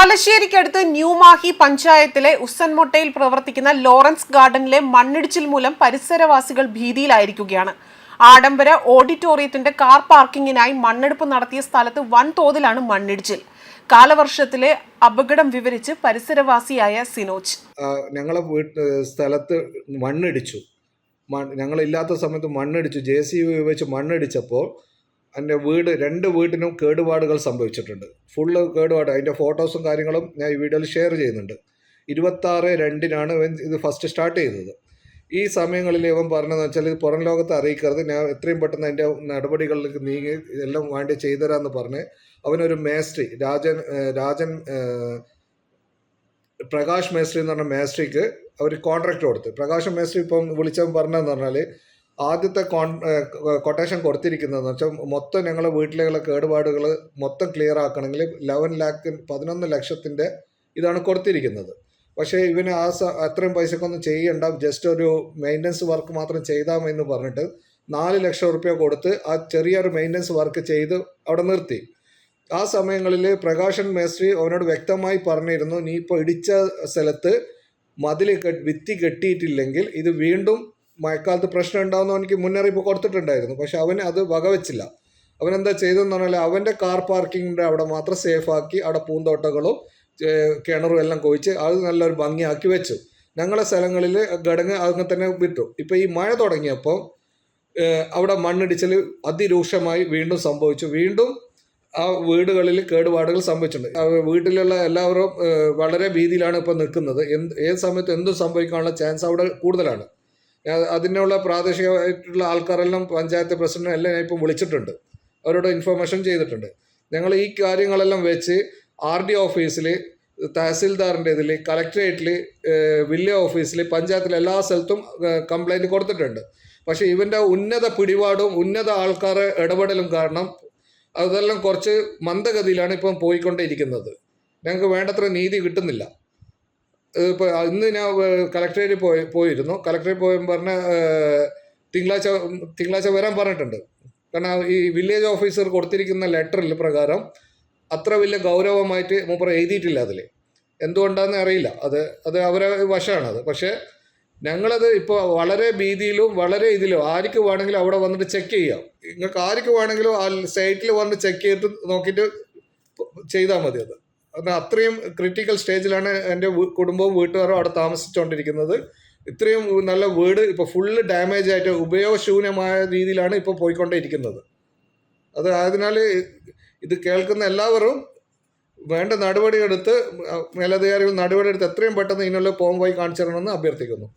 തലശ്ശേരിക്കടുത്ത് ന്യൂമാഹി പഞ്ചായത്തിലെ ഉസ്സൻമൊട്ടയിൽ പ്രവർത്തിക്കുന്ന ലോറൻസ് ഗാർഡനിലെ മണ്ണിടിച്ചിൽ മൂലം പരിസരവാസികൾ ഭീതിയിലായിരിക്കുകയാണ്. ആഡംബര ഓഡിറ്റോറിയത്തിന്റെ കാർ പാർക്കിങ്ങിനായി മണ്ണെടുപ്പ് നടത്തിയ സ്ഥലത്ത് വൻതോതിലാണ് മണ്ണിടിച്ചിൽ. കാലവർഷത്തിലെ അപകടം വിവരിച്ച് പരിസരവാസിയായ സിനോജ്. ഞങ്ങളെ സ്ഥലത്ത് മണ്ണിടിച്ചു. ഞങ്ങളില്ലാത്ത സമയത്ത് മണ്ണിടിച്ചു. JCB ഉപയോഗിച്ച് മണ്ണിടിച്ചപ്പോൾ എൻ്റെ രണ്ട് വീട്ടിനും കേടുപാടുകൾ സംഭവിച്ചിട്ടുണ്ട്. ഫുള്ള് കേടുപാട്. അതിൻ്റെ ഫോട്ടോസും കാര്യങ്ങളും ഞാൻ ഈ വീഡിയോയിൽ ഷെയർ ചെയ്യുന്നുണ്ട്. 26/2 ഇത് ഫസ്റ്റ് സ്റ്റാർട്ട് ചെയ്തത്. ഈ സമയങ്ങളിൽ ഇവൻ പറഞ്ഞതെന്ന് വെച്ചാൽ ഇത് പുറം ലോകത്തെ അറിയിക്കരുത്, ഞാൻ എത്രയും പെട്ടെന്ന് അതിൻ്റെ നടപടികളിലേക്ക് നീങ്ങി എല്ലാം വേണ്ടി ചെയ്തുതരാമെന്ന് പറഞ്ഞ് അവനൊരു മേസ്ത്രി രാജൻ പ്രകാശ് മേസ്ത്രി എന്ന് പറഞ്ഞ മേസ്ത്രിക്ക് അവർ കോൺട്രാക്ട് കൊടുത്ത്. പ്രകാശ് മേസ്ത്രി ഇപ്പം വിളിച്ചവൻ പറഞ്ഞതെന്ന് പറഞ്ഞാൽ ആദ്യത്തെ കൊട്ടേഷൻ കൊടുത്തിരിക്കുന്നതെന്ന് വെച്ചാൽ മൊത്തം ഞങ്ങളുടെ വീട്ടിലുള്ള കേടുപാടുകൾ മൊത്തം ക്ലിയർ ആക്കണമെങ്കിൽ 11 ലക്ഷത്തിൻ്റെ ഇതാണ് കൊടുത്തിരിക്കുന്നത്. പക്ഷേ ഇവന് അത്രയും പൈസക്കൊന്നും ചെയ്യണ്ട, ജസ്റ്റ് ഒരു മെയിൻ്റനൻസ് വർക്ക് മാത്രം ചെയ്താൽ എന്ന് പറഞ്ഞിട്ട് 4 ലക്ഷം റുപ്യ കൊടുത്ത് ആ ചെറിയൊരു മെയിൻ്റനൻസ് വർക്ക് ചെയ്ത് അവിടെ നിർത്തി. ആ സമയങ്ങളിൽ പ്രകാശൻ മേസ്ത്രി അവനോട് വ്യക്തമായി പറഞ്ഞിരുന്നു, നീ ഇപ്പോൾ ഇടിച്ച സ്ഥലത്ത് ഭിത്തി കെട്ടിയിട്ടില്ലെങ്കിൽ ഇത് വീണ്ടും മഴക്കാലത്ത് പ്രശ്നം ഉണ്ടാകുന്ന എനിക്ക് മുന്നറിയിപ്പ് കൊടുത്തിട്ടുണ്ടായിരുന്നു. പക്ഷെ അവന് അത് വകവെച്ചില്ല. അവനെന്താ ചെയ്തതെന്ന് പറഞ്ഞാൽ അവൻ്റെ കാർ പാർക്കിങ്ങിൻ്റെ അവിടെ മാത്രം സേഫാക്കി അവിടെ പൂന്തോട്ടങ്ങളും കിണറും എല്ലാം കുഴിച്ച് അത് നല്ലൊരു ഭംഗിയാക്കി വെച്ചു. ഞങ്ങളെ സ്ഥലങ്ങളിൽ ഘടക അങ്ങനെ തന്നെ വിട്ടു. ഇപ്പോൾ ഈ മഴ തുടങ്ങിയപ്പോൾ അവിടെ മണ്ണിടിച്ചിൽ അതിരൂക്ഷമായി വീണ്ടും സംഭവിച്ചു. വീണ്ടും ആ വീടുകളിൽ കേടുപാടുകൾ സംഭവിച്ചിട്ടുണ്ട്. വീട്ടിലുള്ള എല്ലാവരും വളരെ ഭീതിയിലാണ് ഇപ്പോൾ നിൽക്കുന്നത്. ഏത് സമയത്ത് എന്തും സംഭവിക്കാനുള്ള ചാൻസ് അവിടെ കൂടുതലാണ്. അതിനുള്ള പ്രാദേശികമായിട്ടുള്ള ആൾക്കാരെല്ലാം പഞ്ചായത്ത് പ്രസിഡന്റ് എല്ലാം ഞാൻ ഇപ്പം വിളിച്ചിട്ടുണ്ട്, അവരോട് ഇൻഫർമേഷൻ ചെയ്തിട്ടുണ്ട്. ഞങ്ങൾ ഈ കാര്യങ്ങളെല്ലാം വെച്ച് RD ഓഫീസിൽ, തഹസിൽദാറിൻ്റെ ഇതിൽ, കളക്ടറേറ്റിൽ, വില്ലേജ് ഓഫീസിൽ, പഞ്ചായത്തിൽ എല്ലാ സ്ഥലത്തും കംപ്ലൈൻറ്റ് കൊടുത്തിട്ടുണ്ട്. പക്ഷേ ഇവൻ്റെ ഉന്നത പിടിപാടും ഉന്നത ആൾക്കാരെ ഇടപെടലും കാരണം അതെല്ലാം കുറച്ച് മന്ദഗതിയിലാണ് ഇപ്പം പോയിക്കൊണ്ടേയിരിക്കുന്നത്. ഞങ്ങൾക്ക് വേണ്ടത്ര നീതി കിട്ടുന്നില്ല. ഇപ്പോൾ ഇന്ന് ഞാൻ കളക്ടറേറ്റിൽ പോയിരുന്നു. കളക്ടറേറ്റ് പോയപ്പോൾ പറഞ്ഞ തിങ്കളാഴ്ച വരാൻ പറഞ്ഞിട്ടുണ്ട്. കാരണം ഈ വില്ലേജ് ഓഫീസർ കൊടുത്തിരിക്കുന്ന ലെറ്ററിൽ പ്രകാരം അത്ര വലിയ ഗൗരവമായിട്ട് മൂപ്പർ എഴുതിയിട്ടില്ല. അതിൽ എന്തുകൊണ്ടാണെന്ന് അറിയില്ല, അത് അവരെ വശമാണത്. പക്ഷേ ഞങ്ങളത് ഇപ്പോൾ വളരെ ഭീതിയിലും വളരെ ഇതിലും ആർക്ക് വേണമെങ്കിലും അവിടെ വന്നിട്ട് ചെക്ക് ചെയ്യാം. നിങ്ങൾക്ക് ആർക്ക് വേണമെങ്കിലും ആ സൈറ്റിൽ വന്ന് ചെക്ക് ചെയ്തിട്ട് നോക്കിയിട്ട് ചെയ്താൽ മതി. അത് അത്രയും ക്രിട്ടിക്കൽ സ്റ്റേജിലാണ് എൻ്റെ കുടുംബവും വീട്ടുകാരും അവിടെ താമസിച്ചുകൊണ്ടിരിക്കുന്നത്. ഇത്രയും നല്ല വീട് ഇപ്പോൾ ഫുള്ള് ഡാമേജ് ആയിട്ട് ഉപയോഗശൂന്യമായ രീതിയിലാണ് ഇപ്പോൾ പോയിക്കൊണ്ടേയിരിക്കുന്നത്. അതിനാൽ ഇത് കേൾക്കുന്ന എല്ലാവരും വേണ്ട നടപടിയെടുത്ത് മേലധികാരികൾ നടപടിയെടുത്ത് എത്രയും പെട്ടെന്ന് ഇതിനുള്ള പോയി കാണിച്ചു തരണമെന്ന് അഭ്യർത്ഥിക്കുന്നു.